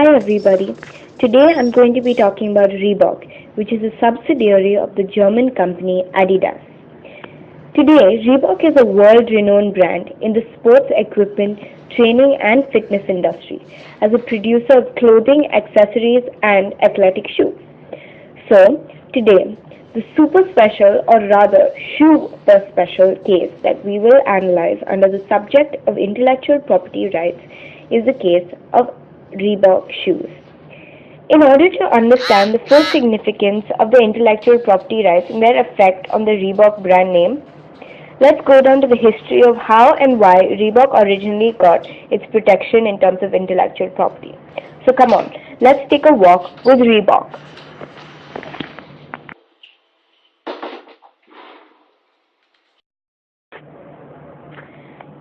Hi everybody. Today I'm going to be talking about Reebok, which is a subsidiary of the German company Adidas. Today, Reebok is a world-renowned brand in the sports equipment, training and fitness industry as a producer of clothing, accessories and athletic shoes. So, today, the super special or rather super special case that we will analyze under the subject of intellectual property rights is the case of Reebok shoes. In order to understand the full significance of the intellectual property rights and their effect on the Reebok brand name, let's go down to the history of how and why Reebok originally got its protection in terms of intellectual property. So come on, let's take a walk with Reebok.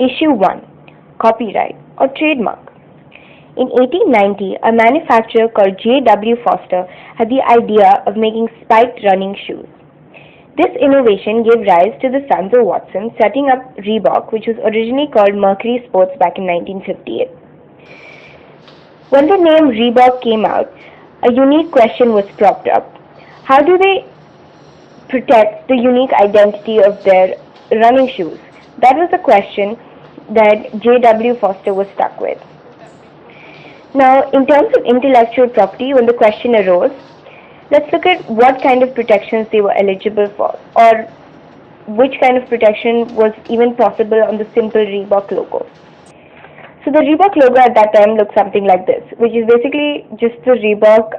Issue 1. Copyright or trademark. In 1890, a manufacturer called J.W. Foster had the idea of making spiked running shoes. This innovation gave rise to the sons of Watson setting up Reebok, which was originally called Mercury Sports back in 1958. When the name Reebok came out, a unique question was propped up. How do they protect the unique identity of their running shoes? That was the question that J.W. Foster was stuck with. Now, in terms of intellectual property, when the question arose, let's look at what kind of protections they were eligible for, or which kind of protection was even possible on the simple Reebok logo. So the Reebok logo at that time looked something like this, which is basically just the Reebok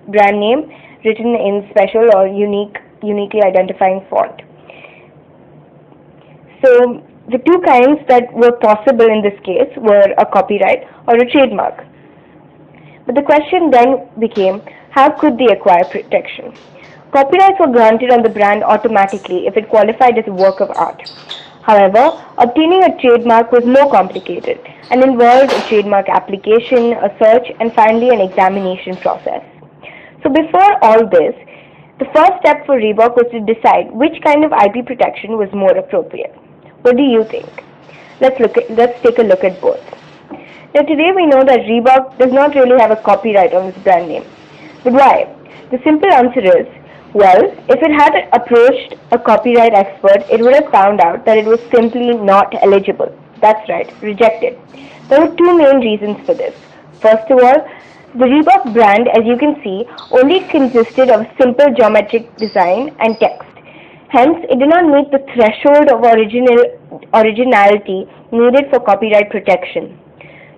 brand name written in special or uniquely identifying font. So the two kinds that were possible in this case were a copyright or a trademark. But the question then became, how could they acquire protection? Copyrights were granted on the brand automatically if it qualified as a work of art. However, obtaining a trademark was more complicated and involved a trademark application, a search, and finally an examination process. So before all this, the first step for Reebok was to decide which kind of IP protection was more appropriate. What do you think? Let's take a look at both. Now today we know that Reebok does not really have a copyright on its brand name. But why? The simple answer is, well, if it had approached a copyright expert, it would have found out that it was simply not eligible. That's right, rejected. There were two main reasons for this. First of all, the Reebok brand, as you can see, only consisted of a simple geometric design and text. Hence, it did not meet the threshold of originality needed for copyright protection.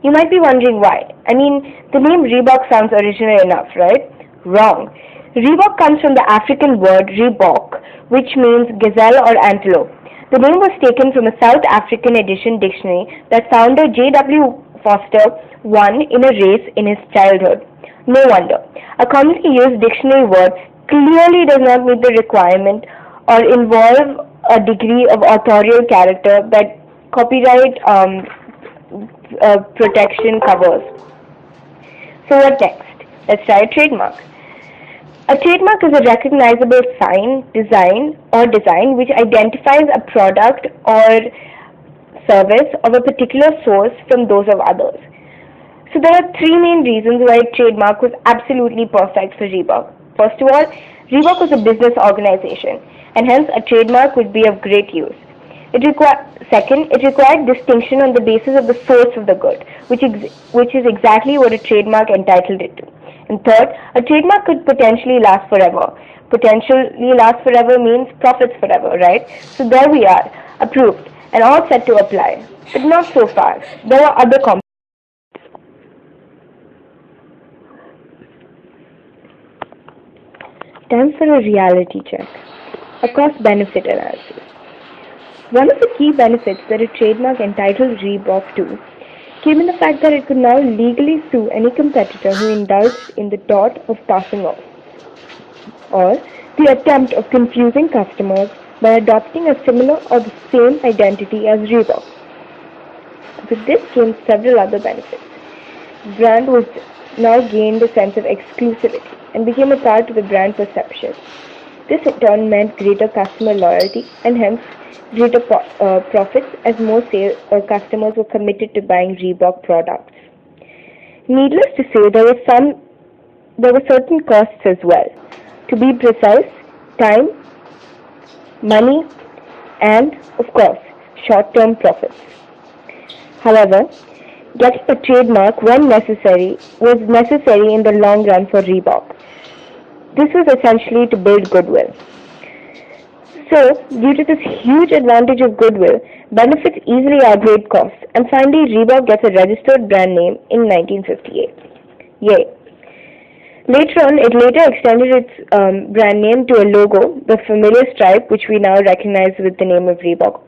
You might be wondering why. I mean, the name Reebok sounds original enough, right? Wrong. Reebok comes from the African word Reebok, which means gazelle or antelope. The name was taken from a South African edition dictionary that founder J.W. Foster won in a race in his childhood. No wonder. A commonly used dictionary word clearly does not meet the requirement or involve a degree of authorial character that copyright protection covers. So what next? Let's try a trademark. A trademark is a recognizable sign, design which identifies a product or service of a particular source from those of others. So there are three main reasons why a trademark was absolutely perfect for Reebok. First of all, Reebok was a business organization, and hence a trademark would be of great use. Second, it required distinction on the basis of the source of the good, which is exactly what a trademark entitled it to. And third, a trademark could potentially last forever. Potentially last forever means profits forever, right? So there we are, approved, and all set to apply. But not so far. There are other Time for a reality check. A cost-benefit analysis. One of the key benefits that a trademark entitled Reebok to came in the fact that it could now legally sue any competitor who indulged in the tort of passing off, or the attempt of confusing customers by adopting a similar or the same identity as Reebok. With this came several other benefits. The brand was now gained a sense of exclusivity and became a part of the brand perception. This in turn meant greater customer loyalty and hence greater profits as more customers were committed to buying Reebok products. Needless to say, there were certain costs as well. To be precise, time, money, and, of course, short-term profits. However, getting a trademark was necessary in the long run for Reebok. This was essentially to build goodwill. So, due to this huge advantage of goodwill, benefits easily outweighed costs, and finally Reebok gets a registered brand name in 1958. Yay! Later on, it extended its brand name to a logo, the familiar stripe, which we now recognize with the name of Reebok.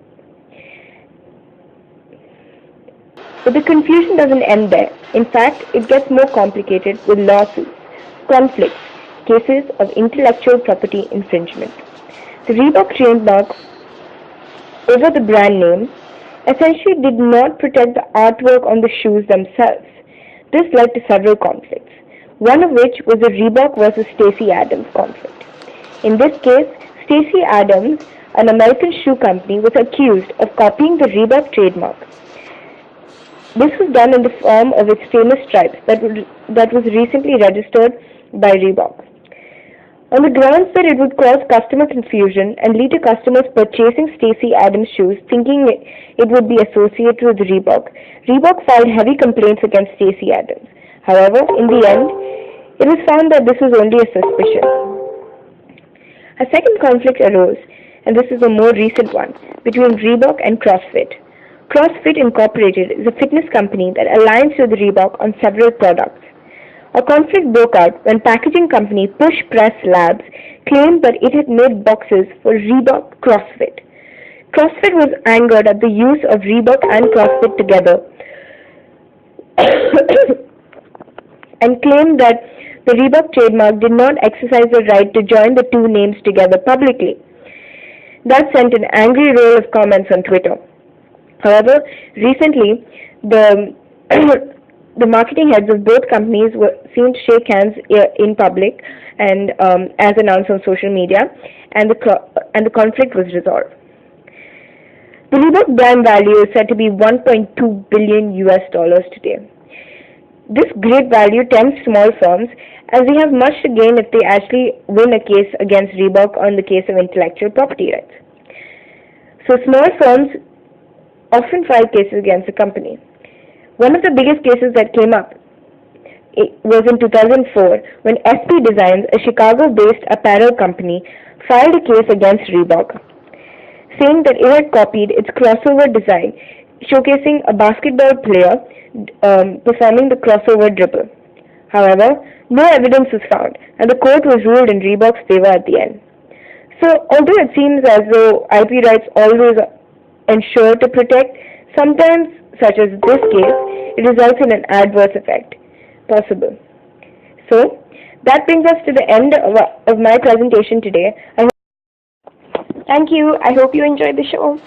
But the confusion doesn't end there. In fact, it gets more complicated with lawsuits, conflicts, cases of intellectual property infringement. The Reebok trademark over the brand name essentially did not protect the artwork on the shoes themselves. This led to several conflicts, one of which was the Reebok versus Stacy Adams conflict. In this case, Stacy Adams, an American shoe company, was accused of copying the Reebok trademark. This was done in the form of its famous stripes that was recently registered by Reebok. On the grounds that it would cause customer confusion and lead to customers purchasing Stacy Adams shoes thinking it would be associated with Reebok, Reebok filed heavy complaints against Stacy Adams. However, in the end, it was found that this was only a suspicion. A second conflict arose, and this is a more recent one, between Reebok and CrossFit. CrossFit Incorporated is a fitness company that aligns with Reebok on several products. A conflict broke out when packaging company Push Press Labs claimed that it had made boxes for Reebok CrossFit. CrossFit was angered at the use of Reebok and CrossFit together and claimed that the Reebok trademark did not exercise the right to join the two names together publicly. That sent an angry roll of comments on Twitter. However, recently, the marketing heads of both companies were seen to shake hands in public and as announced on social media, and the conflict was resolved. The Reebok brand value is said to be $1.2 billion today. This great value tempts small firms as they have much to gain if they actually win a case against Reebok on the case of intellectual property rights. So small firms often file cases against the company. One of the biggest cases that came up was in 2004 when SP Designs, a Chicago-based apparel company, filed a case against Reebok, saying that it had copied its crossover design, showcasing a basketball player performing the crossover dribble. However, no evidence was found, and the court was ruled in Reebok's favor at the end. So, although it seems as though IP rights always ensure to protect, sometimes, such as this case, it results in an adverse effect possible. So, that brings us to the end of my presentation today. Thank you. I hope you enjoyed the show.